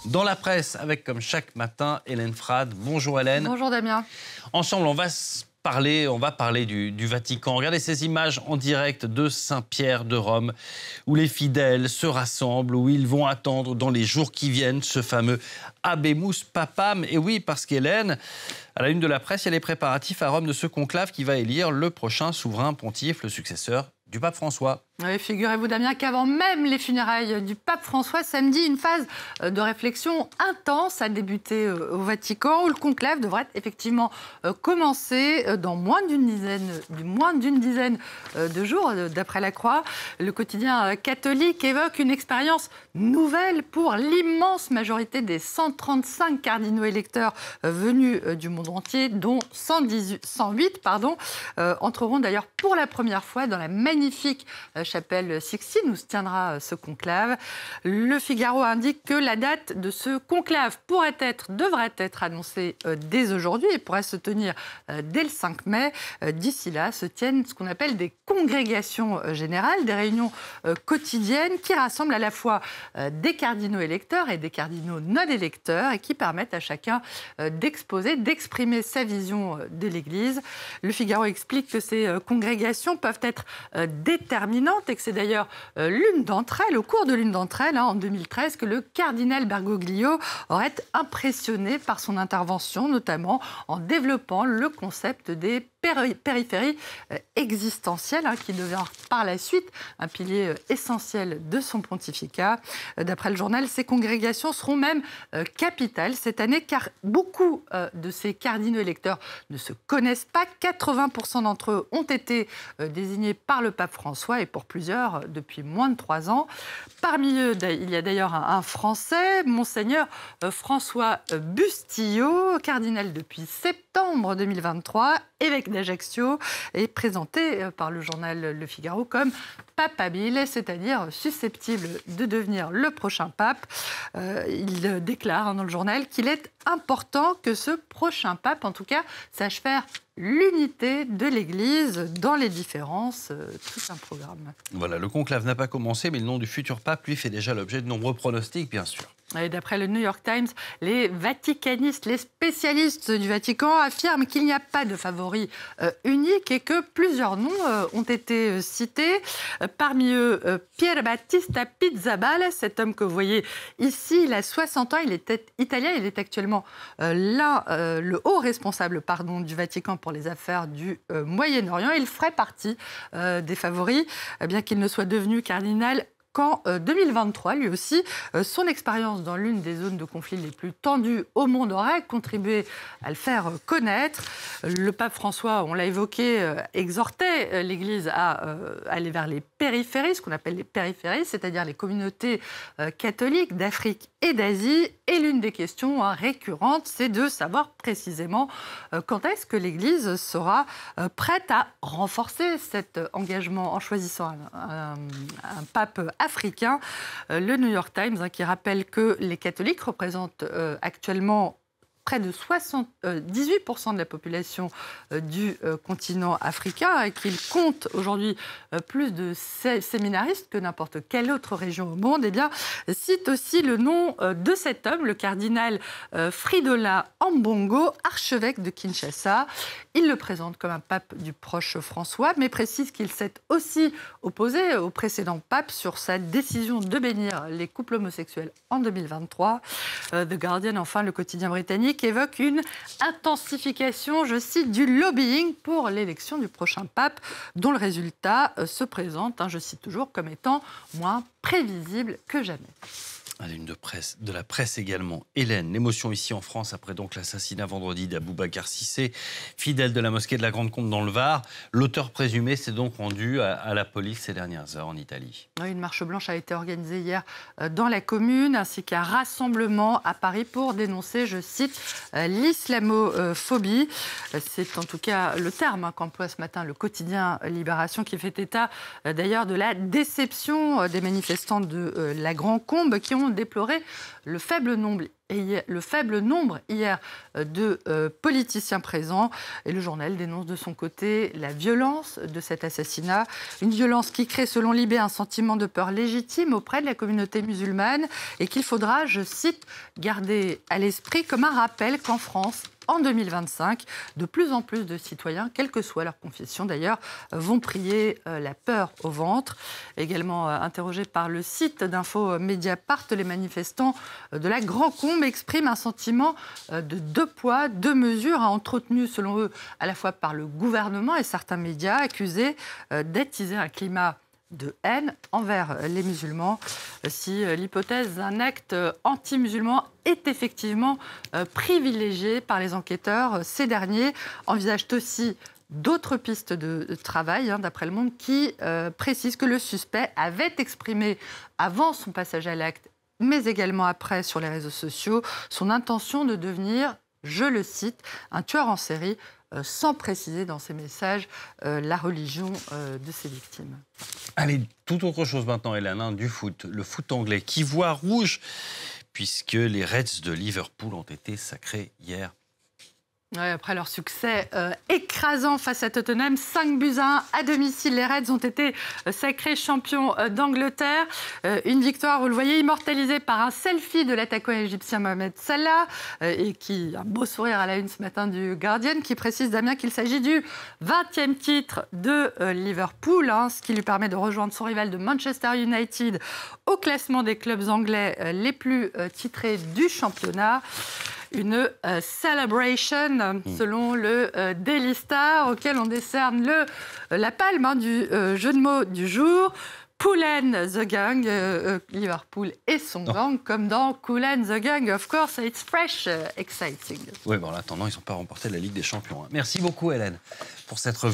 dans la presse avec, comme chaque matin, Hélène Frade. Bonjour Hélène. Bonjour Damien. Ensemble, on va parler du Vatican. Regardez ces images en direct de Saint-Pierre de Rome, où les fidèles se rassemblent, où ils vont attendre dans les jours qui viennent ce fameux Habemus Papam. Et oui, parce qu'Hélène, à la une de la presse, il y a les préparatifs à Rome de ce conclave qui va élire le prochain souverain pontife, le successeur du pape François. Oui, figurez-vous Damien qu'avant même les funérailles du pape François, samedi, une phase de réflexion intense a débuté au Vatican, où le conclave devrait effectivement commencer dans moins d'une dizaine de jours, d'après la Croix. Le quotidien catholique évoque une expérience nouvelle pour l'immense majorité des 135 cardinaux électeurs venus du monde entier, dont 108 entreront d'ailleurs pour la première fois dans la magnifique chapelle Sixtine où se tiendra ce conclave. Le Figaro indique que la date de ce conclave devrait être annoncée dès aujourd'hui et pourrait se tenir dès le 5 mai. D'ici là, se tiennent ce qu'on appelle des congrégations générales, des réunions quotidiennes qui rassemblent à la fois des cardinaux électeurs et des cardinaux non électeurs et qui permettent à chacun d'exprimer sa vision de l'Église. Le Figaro explique que ces congrégations peuvent être déterminantes et que c'est d'ailleurs au cours de l'une d'entre elles, en 2013, que le cardinal Bergoglio aurait impressionné par son intervention, notamment en développant le concept des périphérie existentielle, qui devient par la suite un pilier essentiel de son pontificat. D'après le journal, ces congrégations seront même capitales cette année, car beaucoup de ces cardinaux électeurs ne se connaissent pas. 80% d'entre eux ont été désignés par le pape François, et pour plusieurs, depuis moins de 3 ans. Parmi eux, il y a d'ailleurs un Français, Monseigneur François Bustillo, cardinal depuis septembre 2023, évêque d'Ajaccio, est présenté par le journal Le Figaro comme papabile, c'est-à-dire susceptible de devenir le prochain pape. Il déclare dans le journal qu'il est important que ce prochain pape, en tout cas, sache faire l'unité de l'Église dans les différences, tout un programme. Voilà, le conclave n'a pas commencé, mais le nom du futur pape, lui, fait déjà l'objet de nombreux pronostics, bien sûr. Et d'après le New York Times, les vaticanistes, les spécialistes du Vatican affirment qu'il n'y a pas de favori unique et que plusieurs noms ont été cités. Parmi eux, Pier Battista Pizzaballa, cet homme que vous voyez ici, il a 60 ans, il était italien, il est actuellement le haut responsable du Vatican pour les affaires du Moyen-Orient. Il ferait partie des favoris, bien qu'il ne soit devenu cardinal qu'en 2023, lui aussi, son expérience dans l'une des zones de conflit les plus tendues au monde aurait contribué à le faire connaître. Le pape François, on l'a évoqué, exhortait l'Église à aller vers les périphéries, ce qu'on appelle les périphéries, c'est-à-dire les communautés catholiques d'Afrique et d'Asie. Et l'une des questions récurrentes, c'est de savoir précisément quand est-ce que l'Église sera prête à renforcer cet engagement en choisissant un pape africain. Le New York Times qui rappelle que les catholiques représentent actuellement près de 18% de la population du continent africain et qu'il compte aujourd'hui plus de séminaristes que n'importe quelle autre région au monde, cite aussi le nom de cet homme, le cardinal Fridola Ambongo, archevêque de Kinshasa. Il le présente comme un pape du proche François, mais précise qu'il s'est aussi opposé au précédent pape sur sa décision de bénir les couples homosexuels en 2023. The Guardian, enfin, le quotidien britannique, évoque une intensification, je cite, du lobbying pour l'élection du prochain pape, dont le résultat se présente, je cite toujours, comme étant moins prévisible que jamais. À l'une de la presse également. Hélène, l'émotion ici en France après donc l'assassinat vendredi d'Aboubacar Cissé, fidèle de la mosquée de la Grande Combe dans le Var. L'auteur présumé s'est donc rendu à la police ces dernières heures en Italie. Oui, une marche blanche a été organisée hier dans la commune, ainsi qu'un rassemblement à Paris pour dénoncer, je cite, l'islamophobie. C'est en tout cas le terme qu'emploie ce matin le quotidien Libération, qui fait état d'ailleurs de la déception des manifestants de la Grande Combe qui ont déploré le faible nombre et le faible nombre hier de politiciens présents. Et le journal dénonce de son côté la violence de cet assassinat. Une violence qui crée, selon Libé, un sentiment de peur légitime auprès de la communauté musulmane et qu'il faudra, je cite, garder à l'esprit comme un rappel qu'en France, en 2025, de plus en plus de citoyens, quelle que soit leur confession d'ailleurs, vont prier la peur au ventre. Également interrogés par le site d'info Mediapart, les manifestants de la Grand Combe expriment un sentiment de deux poids, deux mesures, entretenu selon eux à la fois par le gouvernement et certains médias, accusés d'attiser un climat de haine envers les musulmans. Si l'hypothèse d'un acte anti-musulman est effectivement privilégiée par les enquêteurs, ces derniers envisagent aussi d'autres pistes de travail, d'après Le Monde, qui précisent que le suspect avait exprimé, avant son passage à l'acte, mais également après sur les réseaux sociaux, son intention de devenir, je le cite, un tueur en série, sans préciser dans ses messages la religion de ses victimes. Allez, tout autre chose maintenant, Hélène, du foot. Le foot anglais qui voit rouge, puisque les Reds de Liverpool ont été sacrés hier. Ouais, après leur succès écrasant face à Tottenham, 5-1 à domicile, les Reds ont été sacrés champions d'Angleterre. Une victoire, vous le voyez, immortalisée par un selfie de l'attaquant égyptien Mohamed Salah, et qui un beau sourire à la une ce matin du Guardian, qui précise, Damien, qu'il s'agit du 20e titre de Liverpool, ce qui lui permet de rejoindre son rival de Manchester United au classement des clubs anglais les plus titrés du championnat. Une celebration, selon le Daily Star, auquel on décerne la palme du jeu de mots du jour. Pool and the Gang, Liverpool et son gang, comme dans Kool and the Gang, of course, it's fresh, exciting. Oui, bon, en attendant, ils n'ont pas remporté la Ligue des Champions. Merci beaucoup, Hélène, pour cette revue.